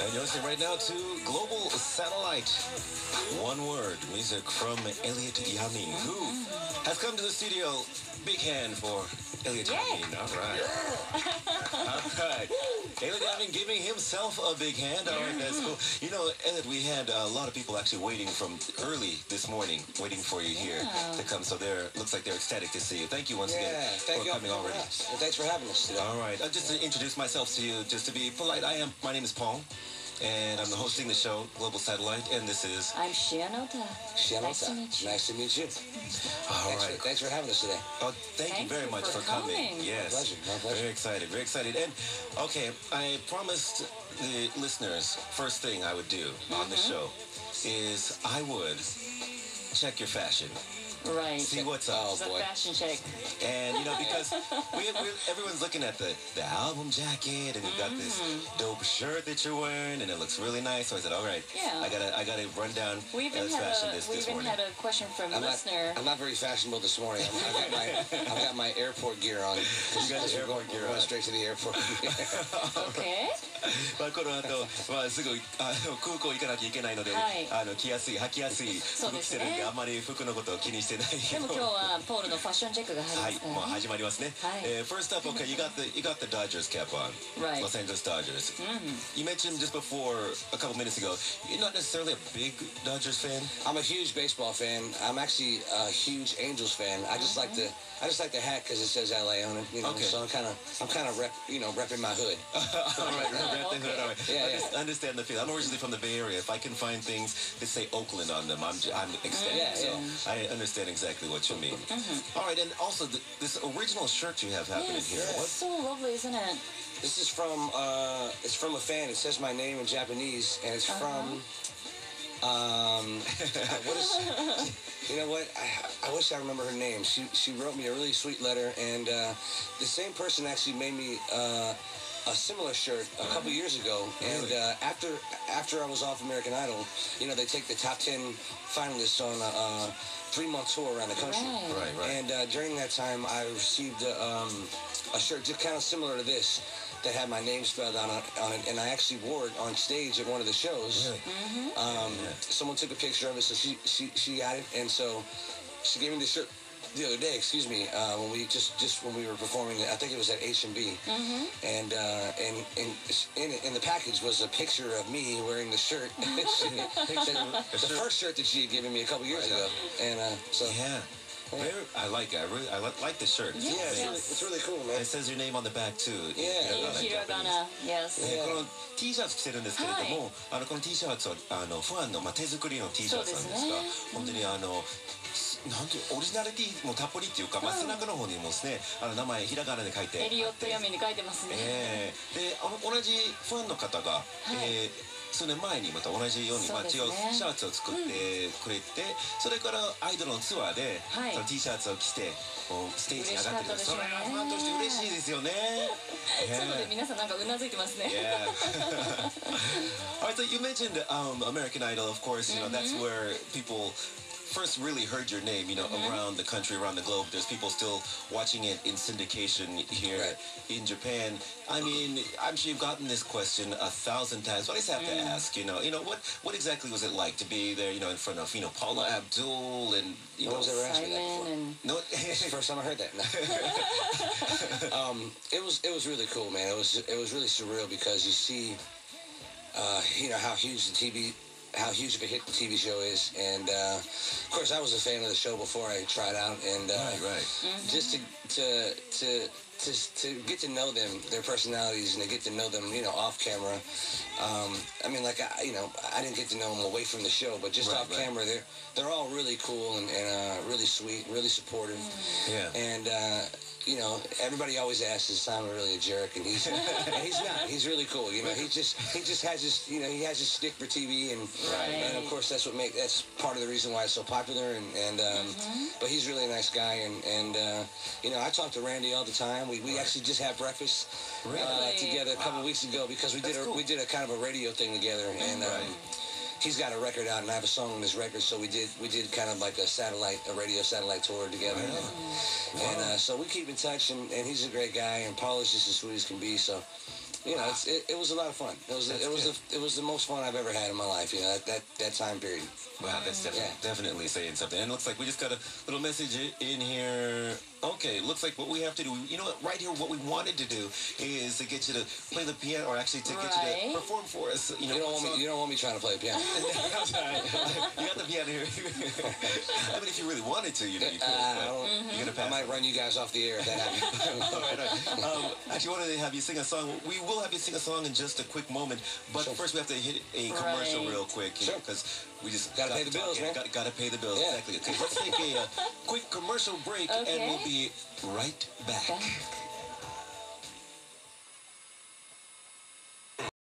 And you're listening right now to Global Satellite. One word, music from Elliott Yamin, who has come to the studio. Big hand for Elliott Yamin. All right. All right. Elliott Yamin giving himself a big hand. All right, that's cool. You know, Elliott, we had a lot of people actually waiting from early this morning, waiting for you here to come. So looks like they're ecstatic to see you. Thank you once again for coming already. Well, thanks for having us today. All right. Just to introduce myself to you, just to be polite, my name is Paul. And I'm hosting the show, Global Satellite, and this is... I'm Shianota. Nice to meet you. Nice to meet you. All right. Thanks for having us today. Oh, thank you very much for coming. Yes. My pleasure. Very excited, very excited. And, okay, I promised the listeners, first thing I would do on the show is I would check your fashion. Right. See what's up. Oh, boy. Fashion check. And, you know, because everyone's looking at the album jacket, and you've got this dope shirt that you're wearing, and it looks really nice. So I said, all right, I gotta run down we even had a question from a listener. I'm not very fashionable this morning. I've got my airport gear on. You got your airport gear on. Going straight to the airport. Okay. まあこの後、すぐ空港行かなきゃいけないので、着やすい、履きやすい服着てるんで、あんまり服のことを気にしてないけど。でも今日はポールのファッションチェックが入りますからね。もう始まりますね。First up, okay, you got the Dodgers cap on. Right. Los Angeles Dodgers. You mentioned just before a couple minutes ago, you're not necessarily a big Dodgers fan. I'm a huge baseball fan. I'm actually a huge Angels fan. I just like the hat because it says LA on it. You know, so I'm kind of repping my hood. All right, rep the hood. All right. Yeah. I understand the feel. I'm originally from the Bay Area. If I can find things that say Oakland on them, I'm ecstatic. So I understand exactly what you mean. All right, and also this original shirt you have happening here. It's so lovely, isn't it? This is from a fan. It says my name in Japanese, and it's from what is? You know what? I wish I remember her name. She wrote me a really sweet letter, and the same person actually made me a similar shirt a couple years ago. And after I was off American Idol, you know, they take the top 10 finalists on a 3-month tour around the country. Right. And during that time, I received a shirt just kind of similar to this that had my name spelled on it, and I actually wore it on stage at one of the shows. Really? Someone took a picture of it, so she got it, and so she gave me the shirt the other day, when we were performing, I think it was at H&B, and in the package was a picture of me wearing the shirt. The first shirt that she had given me a couple years ago, and so. Yeah. I like it. I like the shirt. It's really cool, man. It says your name on the back too. Hiragana, yes. この T シャツ着てるんですけれども、この T シャツはファンの手作りの T シャツなんですが、本当になんてオリジナリティもたっぷりっていうか、背中の方にもですね、名前ひらがなで書いて、エリオットヤミに書いてますね。で、同じファンの方が、数年前にまた同じように、違うシャツを作ってくれて、それからアイドルのツアーで、その T シャツを着てステージに上がってくる。それはファンとして嬉しいですよね。外で皆さんなんかうなずいてますね。All right, so you mentioned American Idol, of course. You know, that's where people first really heard your name, you know, around the country, around the globe. There's people still watching it in syndication here in Japan. I mean, I'm sure you've gotten this question 1,000 times, but I just have to ask, you know, what exactly was it like to be there, you know, in front of, you know, Paula Abdul and, you know, Simon No, it's the first time I heard that. It was really cool, man. It was really surreal because you see, you know, how huge of a hit the TV show is, and of course I was a fan of the show before I tried out, and just to get to know them, their personalities, and to get to know them, you know, off camera. I mean, like I didn't get to know them away from the show, but just off camera, they're all really cool and really sweet, really supportive. And you know, everybody always asks, is Simon really a jerk? And he's not. He's really cool. You know, he just has his, you know, he has his stick for TV, and of course that's part of the reason why it's so popular. And but he's really a nice guy, and you know, I talk to Randy all the time. We actually just had breakfast together a couple weeks ago because we did a kind of a radio thing together, and he's got a record out, and I have a song on his record, so we did kind of like a radio satellite tour together. And so we keep in touch, and he's a great guy, and Paul is just as sweet as can be, so you know, it was a lot of fun. It was the most fun I've ever had in my life. You know, that time period. Wow, that's definitely saying something. And it looks like we just got a little message in here. Okay, looks like what we have to do, you know what, right here, what we wanted to do is to get you to play the piano, or actually to get you to perform for us. You know, you don't want me trying to play the piano. That's right. You got the piano here. I mean, if you really wanted to, you know, you could. You're gonna pass. I might run you guys off the air if that happens. All right. Actually, wanted to have you sing a song. We will have you sing a song in just a quick moment, but first we have to hit a commercial real quick, because we just gotta pay the bills, man. Gotta pay the bills. Exactly. Okay, let's take a quick commercial break, and we'll be right back.